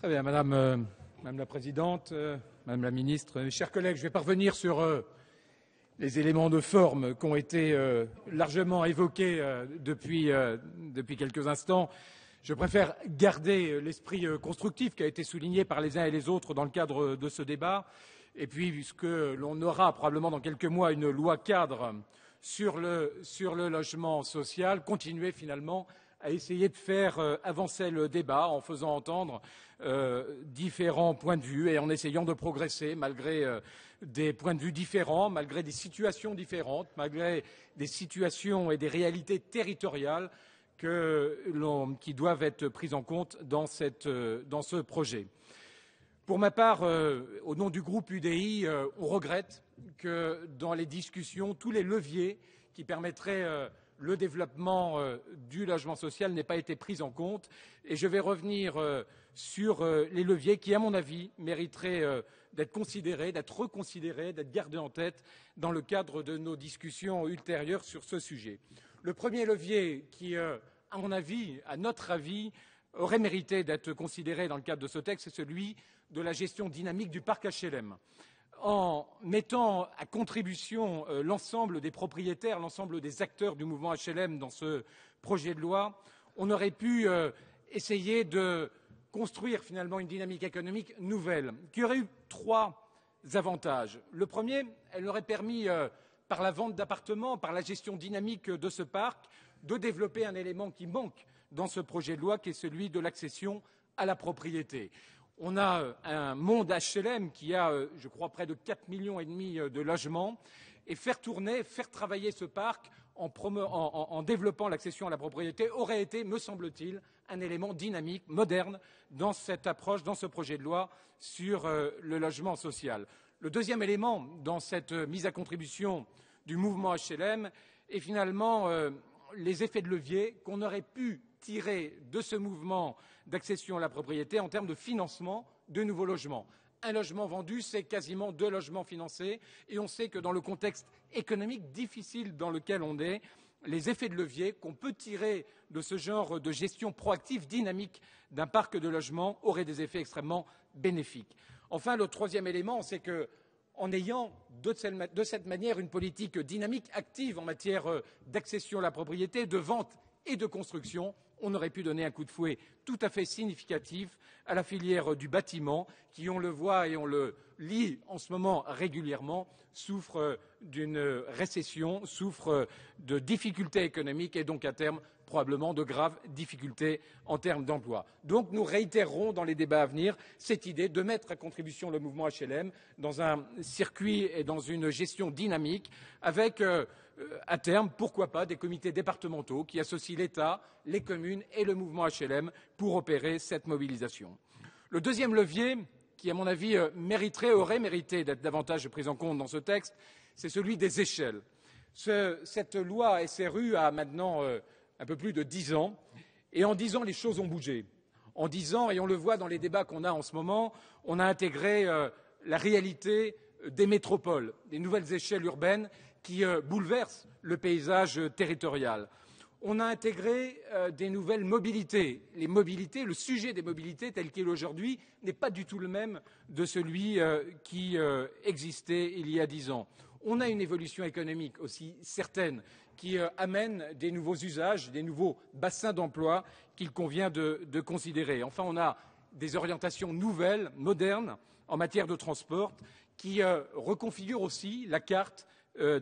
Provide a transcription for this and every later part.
Très bien, Madame la Présidente, Madame la Ministre, mes chers collègues, je vais parvenir sur les éléments de forme qui ont été largement évoqués depuis quelques instants. Je préfère garder l'esprit constructif qui a été souligné par les uns et les autres dans le cadre de ce débat. Et puis, puisque l'on aura probablement dans quelques mois une loi cadre sur le logement social, continuer finalement à essayer de faire avancer le débat en faisant entendre différents points de vue et en essayant de progresser malgré des points de vue différents, malgré des situations différentes, malgré des situations et des réalités territoriales qui doivent être prises en compte dans ce projet. Pour ma part, au nom du groupe UDI, on regrette que dans les discussions, tous les leviers qui permettraient le développement du logement social n'ait pas été pris en compte. Et je vais revenir sur les leviers qui, à mon avis, mériteraient d'être considérés, d'être reconsidérés, d'être gardés en tête dans le cadre de nos discussions ultérieures sur ce sujet. Le premier levier qui, à mon avis, à notre avis, aurait mérité d'être considéré dans le cadre de ce texte, c'est celui de la gestion dynamique du parc HLM. En mettant à contribution l'ensemble des propriétaires, l'ensemble des acteurs du mouvement HLM dans ce projet de loi, on aurait pu essayer de construire finalement une dynamique économique nouvelle qui aurait eu trois avantages. Le premier, elle aurait permis, par la vente d'appartements, par la gestion dynamique de ce parc, de développer un élément qui manque dans ce projet de loi, qui est celui de l'accession à la propriété. On a un monde HLM qui a, je crois, près de 4,5 millions de logements. Et faire tourner, faire travailler ce parc en développant l'accession à la propriété aurait été, me semble-t-il, un élément dynamique, moderne, dans cette approche, dans ce projet de loi sur le logement social. Le deuxième élément dans cette mise à contribution du mouvement HLM est finalement les effets de levier qu'on aurait pu tirer de ce mouvement d'accession à la propriété en termes de financement de nouveaux logements. Un logement vendu, c'est quasiment 2 logements financés. Et on sait que dans le contexte économique difficile dans lequel on est, les effets de levier qu'on peut tirer de ce genre de gestion proactive, dynamique d'un parc de logements auraient des effets extrêmement bénéfiques. Enfin, le troisième élément, c'est que en ayant de cette manière une politique dynamique, active en matière d'accession à la propriété, de vente et de construction, on aurait pu donner un coup de fouet tout à fait significatif à la filière du bâtiment qui, on le voit et on le lit en ce moment régulièrement, souffre d'une récession, souffre de difficultés économiques et donc à terme probablement de graves difficultés en termes d'emploi. Donc nous réitérerons dans les débats à venir cette idée de mettre à contribution le mouvement HLM dans un circuit et dans une gestion dynamique avec à terme, pourquoi pas, des comités départementaux qui associent l'État, les communes et le mouvement HLM pour opérer cette mobilisation. Le deuxième levier, qui à mon avis aurait mérité d'être davantage pris en compte dans ce texte, c'est celui des échelles. Cette loi SRU a maintenant un peu plus de 10 ans, et en 10 ans, les choses ont bougé. En 10 ans, et on le voit dans les débats qu'on a en ce moment, on a intégré la réalité des métropoles, des nouvelles échelles urbaines qui bouleversent le paysage territorial. On a intégré des nouvelles mobilités. Les mobilités, le sujet des mobilités tel qu'il est aujourd'hui n'est pas du tout le même de celui qui existait il y a 10 ans. On a une évolution économique aussi certaine qui amène des nouveaux usages, des nouveaux bassins d'emploi qu'il convient de considérer. Enfin, on a des orientations nouvelles, modernes, en matière de transport qui reconfigurent aussi la carte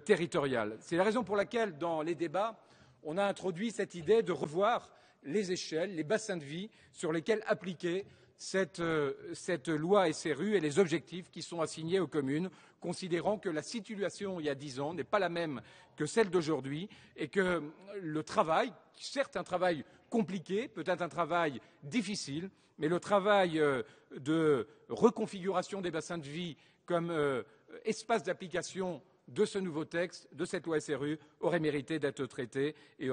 territoriale. C'est la raison pour laquelle, dans les débats, on a introduit cette idée de revoir les échelles, les bassins de vie sur lesquels appliquer cette loi SRU et les objectifs qui sont assignés aux communes, considérant que la situation il y a 10 ans n'est pas la même que celle d'aujourd'hui et que le travail, certes un travail compliqué, peut-être un travail difficile, mais le travail de reconfiguration des bassins de vie comme espace d'application de ce nouveau texte, de cette loi SRU, aurait mérité d'être traité et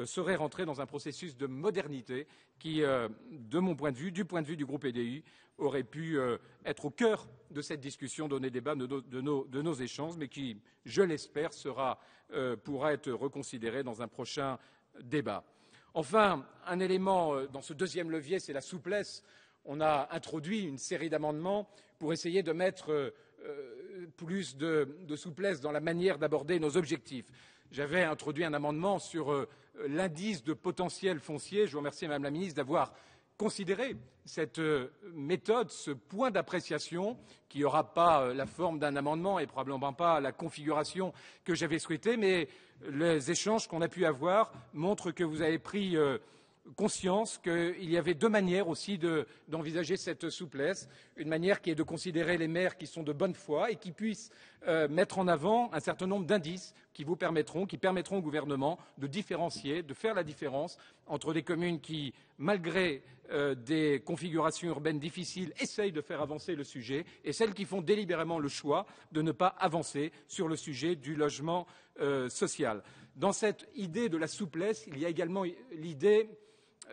serait rentré dans un processus de modernité qui, de mon point de vue, du point de vue du groupe EDI, aurait pu être au cœur de cette discussion, de nos débats, de nos échanges, mais qui, je l'espère, pourra être reconsidéré dans un prochain débat. Enfin, un élément dans ce deuxième levier, c'est la souplesse. on a introduit une série d'amendements pour essayer de mettre plus de souplesse dans la manière d'aborder nos objectifs. J'avais introduit un amendement sur l'indice de potentiel foncier. Je vous remercie, Madame la Ministre, d'avoir considéré cette méthode, ce point d'appréciation, qui n'aura pas la forme d'un amendement et probablement pas la configuration que j'avais souhaitée, mais les échanges qu'on a pu avoir montrent que vous avez pris conscience qu'il y avait deux manières aussi d'envisager cette souplesse. Une manière qui est de considérer les maires qui sont de bonne foi et qui puissent mettre en avant un certain nombre d'indices qui permettront au gouvernement de différencier, de faire la différence entre des communes qui, malgré des configurations urbaines difficiles, essayent de faire avancer le sujet et celles qui font délibérément le choix de ne pas avancer sur le sujet du logement social. Dans cette idée de la souplesse, il y a également l'idée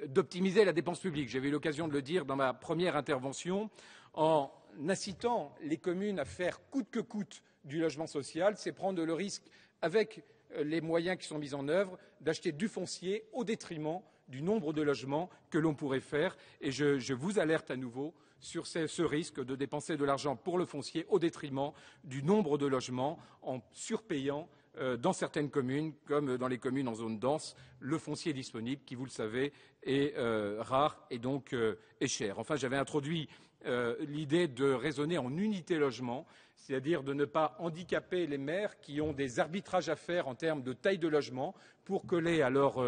d'optimiser la dépense publique. J'avais eu l'occasion de le dire dans ma première intervention, en incitant les communes à faire coûte que coûte du logement social, c'est prendre le risque, avec les moyens qui sont mis en œuvre, d'acheter du foncier au détriment du nombre de logements que l'on pourrait faire. Et je vous alerte à nouveau sur ce risque de dépenser de l'argent pour le foncier au détriment du nombre de logements, en surpayant dans certaines communes, comme dans les communes en zone dense, le foncier disponible, qui, vous le savez, est rare et donc est cher. Enfin, j'avais introduit l'idée de raisonner en unité logement, c'est-à-dire de ne pas handicaper les maires qui ont des arbitrages à faire en termes de taille de logement pour coller à leur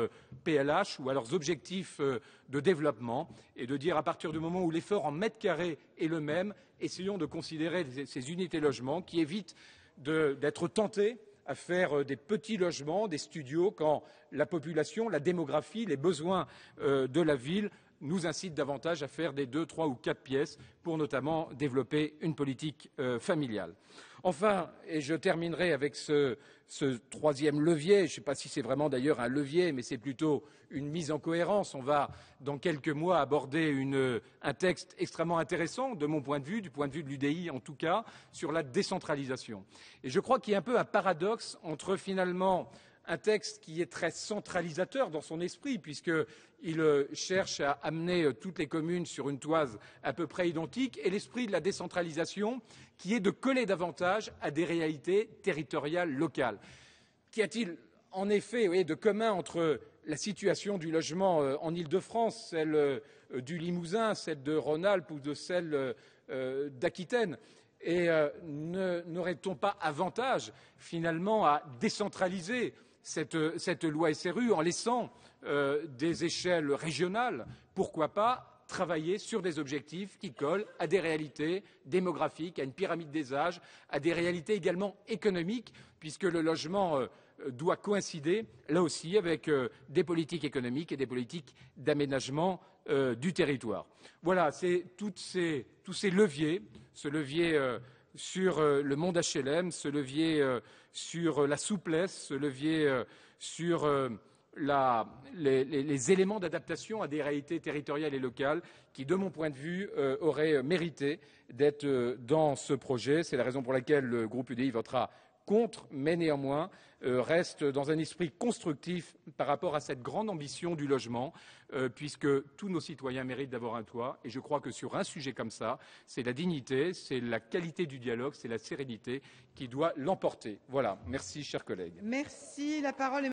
PLH ou à leurs objectifs de développement, et de dire à partir du moment où l'effort en mètres carrés est le même, essayons de considérer ces unités logements qui évitent d'être tentés à faire des petits logements, des studios, quand la population, la démographie, les besoins de la ville nous incitent davantage à faire des 2, 3 ou 4 pièces pour notamment développer une politique familiale. Enfin, et je terminerai avec ce troisième levier, je ne sais pas si c'est vraiment d'ailleurs un levier, mais c'est plutôt une mise en cohérence. On va, dans quelques mois, aborder un texte extrêmement intéressant, de mon point de vue, du point de vue de l'UDI en tout cas, sur la décentralisation. Et je crois qu'il y a un peu un paradoxe entre finalement un texte qui est très centralisateur dans son esprit, puisqu'il cherche à amener toutes les communes sur une toise à peu près identique, et l'esprit de la décentralisation qui est de coller davantage à des réalités territoriales locales. Qu'y a-t-il en effet de commun entre la situation du logement en Île-de-France, celle du Limousin, celle de Rhône-Alpes ou de celle d'Aquitaine? Et n'aurait-on pas avantage finalement à décentraliser cette loi SRU en laissant des échelles régionales, pourquoi pas, travailler sur des objectifs qui collent à des réalités démographiques, à une pyramide des âges, à des réalités également économiques, puisque le logement doit coïncider, là aussi, avec des politiques économiques et des politiques d'aménagement du territoire. Voilà, c'est tous ces leviers, ce levier sur le monde HLM, ce levier sur la souplesse, ce levier sur les éléments d'adaptation à des réalités territoriales et locales qui, de mon point de vue, auraient mérité d'être dans ce projet. C'est la raison pour laquelle le groupe UDI votera contre, mais néanmoins reste dans un esprit constructif par rapport à cette grande ambition du logement, puisque tous nos citoyens méritent d'avoir un toit. Et je crois que sur un sujet comme ça, c'est la dignité, c'est la qualité du dialogue, c'est la sérénité qui doit l'emporter. Voilà. Merci, chers collègues. Merci. La parole est